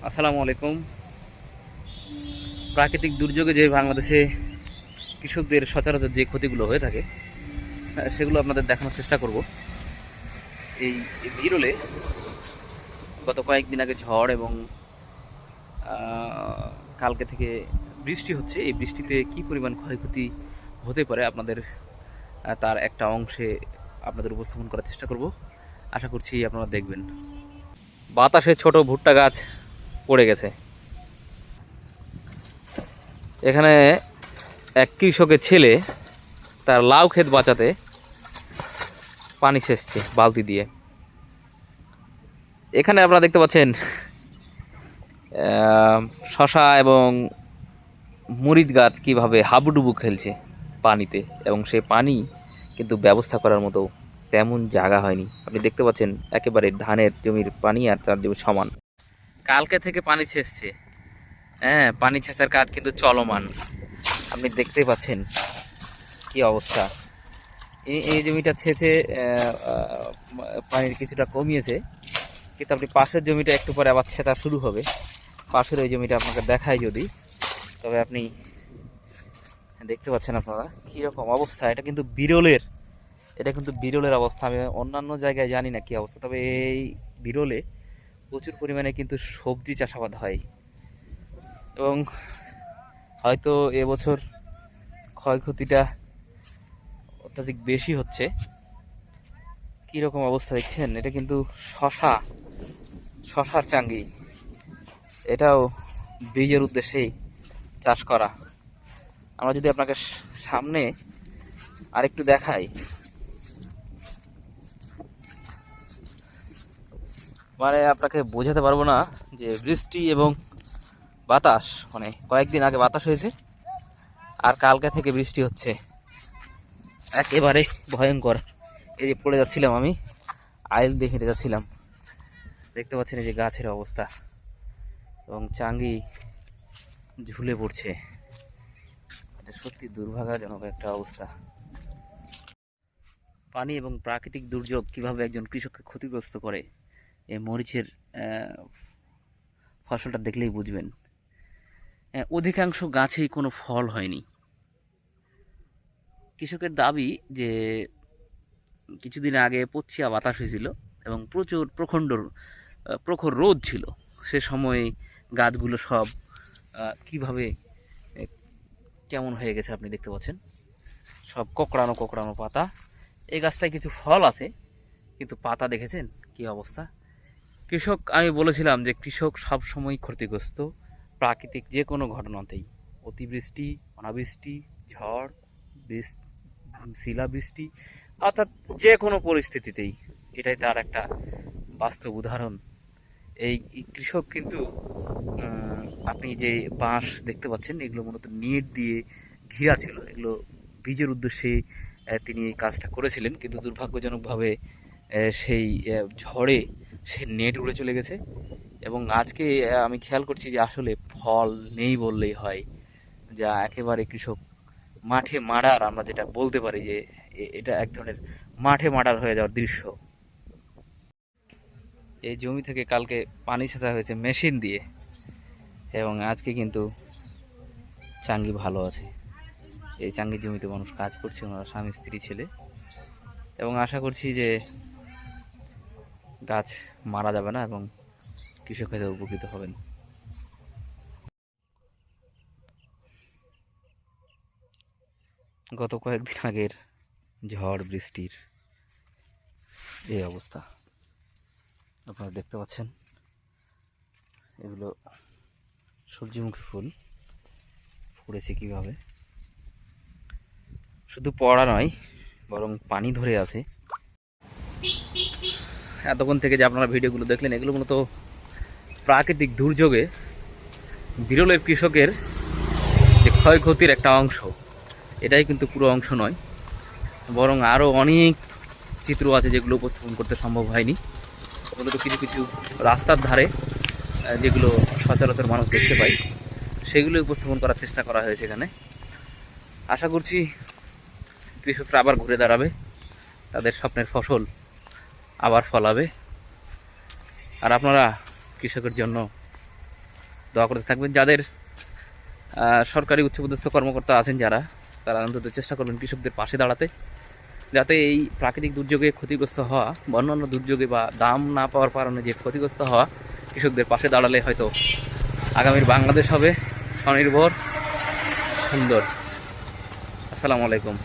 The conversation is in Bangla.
আসসালামু আলাইকুম। প্রাকৃতিক দুর্যোগে যে বাংলাদেশে কৃষকদের সচরাচর যে ক্ষতিগুলো হয়ে থাকে সেগুলো আপনাদের দেখানোর চেষ্টা করব। এই বিরলে গত কয়েকদিন আগে ঝড় এবং কালকে থেকে বৃষ্টি হচ্ছে। এই বৃষ্টিতে কি পরিমাণ ক্ষয়ক্ষতি হতে পারে আপনাদের তার একটা অংশে আপনাদের উপস্থাপন করার চেষ্টা করব। আশা করছি আপনারা দেখবেন। বাতাসে ছোট ভুট্টা গাছ পড়ে গেছে। এখানে এক কৃষকের ছেলে তার লাউ ক্ষেত বাঁচাতে পানি সেচছে বালতি দিয়ে। এখানে আপনারা দেখতে পাচ্ছেন শশা এবং মরিচ গাছ কীভাবে হাবুডুবু খেলছে পানিতে, এবং সে পানি কিন্তু ব্যবস্থা করার মতো তেমন জায়গা হয়নি। আপনি দেখতে পাচ্ছেন একেবারে ধানের জমির পানি আর তার জমি সমান। কালকে থেকে পানি সেচছে, হ্যাঁ, পানি সেচার কাজ কিন্তু চলমান। আপনি দেখতে পাচ্ছেন কি অবস্থা। এই জমিটা সেচে পানির কিছুটা কমিয়েছে, কিন্তু আপনি পাশের জমিটা একটু পরে আবার সেচা শুরু হবে। পাশের ওই জমিটা আপনাকে দেখাই যদি, তবে আপনি দেখতে পাচ্ছেন আপনারা কীরকম অবস্থা। এটা কিন্তু বিরলের অবস্থা। আমি অন্যান্য জায়গায় জানি না কী অবস্থা, তবে এই বিরলে প্রচুর পরিমাণে কিন্তু সবজি চাষাবাদ হয়, এবং হয়তো এবছর ক্ষয়ক্ষতিটা অত্যাধিক বেশি হচ্ছে। কীরকম অবস্থা দেখছেন, এটা কিন্তু শশার চাঙ্গি, এটাও বীজের উদ্দেশ্যেই চাষ করা। আমরা যদি আপনাকে সামনে আরেকটু দেখাই, মানে আপনাকে বোঝাতে পারবো না যে বৃষ্টি এবং বাতাস, মানে কয়েকদিন আগে বাতাস হয়েছে আর কালকে থেকে বৃষ্টি হচ্ছে, একেবারে ভয়ঙ্কর। এই যে পড়ে যাচ্ছিলাম আমি, আইল দিয়ে হেঁটে যাচ্ছিলাম, দেখতে পাচ্ছেন এই যে গাছের অবস্থা, এবং চাঙ্গি ঝুলে পড়ছে। এটা সত্যি দুর্ভাগ্যজনক একটা অবস্থা। পানি এবং প্রাকৃতিক দুর্যোগ কিভাবে একজন কৃষককে ক্ষতিগ্রস্ত করে, এই মরিচের ফসলটা দেখলেই বুঝবেন। অধিকাংশ গাছেই কোনো ফল হয়নি। কৃষকের দাবি যে কিছুদিন আগে পচ্ছিয়া বাতাস হয়েছিল এবং প্রচুর প্রখর রোদ ছিল। সে সময় গাছগুলো সব কিভাবে কেমন হয়ে গেছে আপনি দেখতে পাচ্ছেন, সব কোঁকড়ানো কোঁকড়ানো পাতা। এই গাছটায় কিছু ফল আছে, কিন্তু পাতা দেখেছেন কি অবস্থা। আমি বলেছিলাম যে কৃষক সবসময় ক্ষতিগ্রস্ত প্রাকৃতিক যে কোনো ঘটনাতেই। অতিবৃষ্টি, অনাবৃষ্টি, ঝড়, শিলাবৃষ্টি, অর্থাৎ যে কোনো পরিস্থিতিতেই। এটাই তার একটা বাস্তব উদাহরণ। এই কৃষক কিন্তু আপনি যে বাঁশ দেখতে পাচ্ছেন, এগুলো মূলত নেট দিয়ে ঘেরা ছিল। এগুলো বীজের উদ্দেশ্যে তিনি এই কাজটা করেছিলেন, কিন্তু দুর্ভাগ্যজনকভাবে সেই ঝড়ে সে নেট উড়ে চলে গেছে। এবং আজকে আমি খেয়াল করছি যে আসলে ফল নেই বললেই হয়, যা একেবারে কৃষক মাঠে মার্ডার, আমরা যেটা বলতে পারি যে এটা এক ধরনের মাঠে মার্ডার হয়ে যাওয়ার দৃশ্য। এই জমি থেকে কালকে পানি সেচা হয়েছে মেশিন দিয়ে, এবং আজকে কিন্তু চাঙ্গি ভালো আছে। এই চাঙ্গি জমিতে মানুষ কাজ করছে, ওনারা স্বামী স্ত্রী ছেলে, এবং আশা করছি যে গাছ মারা যাবে না এবং কৃষক হয়তো উপকৃত হবেন। গত কয়েকদিন আগের ঝড় বৃষ্টির এই অবস্থা আপনারা দেখতে পাচ্ছেন। এগুলো সূর্যমুখী ফুল পড়েছে কিভাবে, শুধু পড়া নয় বরং পানি ধরে আছে। এতক্ষণ থেকে যে আপনারা ভিডিওগুলো দেখলেন, এগুলো মূলত প্রাকৃতিক দুর্যোগে বিরলের কৃষকের যে ক্ষয়ক্ষতির একটা অংশ। এটাই কিন্তু পুরো অংশ নয়, বরং আরও অনেক চিত্র আছে যেগুলো উপস্থাপন করতে সম্ভব হয়নি। মূলত কিছু কিছু রাস্তার ধারে যেগুলো সচরাচর মানুষ দেখতে পায়, সেগুলো উপস্থাপন করার চেষ্টা করা হয়েছে এখানে। আশা করছি কৃষকরা আবার ঘুরে দাঁড়াবে, তাদের স্বপ্নের ফসল আবার ফলাবে। আর আপনারা কৃষকের জন্য দোয়া করতে থাকবেন। যাদের সরকারি উচ্চপদস্থ কর্মকর্তা আছেন যারা, তারা অন্তত চেষ্টা করবেন কৃষকদের পাশে দাঁড়াতে, যাতে এই প্রাকৃতিক দুর্যোগে ক্ষতিগ্রস্ত হওয়া বা অন্যান্য দুর্যোগে বা দাম না পাওয়ার কারণে যে ক্ষতিগ্রস্ত হওয়া কৃষকদের পাশে দাঁড়ালে হয়তো আগামীর বাংলাদেশ হবে স্বনির্ভর, সুন্দর। আসসালামু আলাইকুম।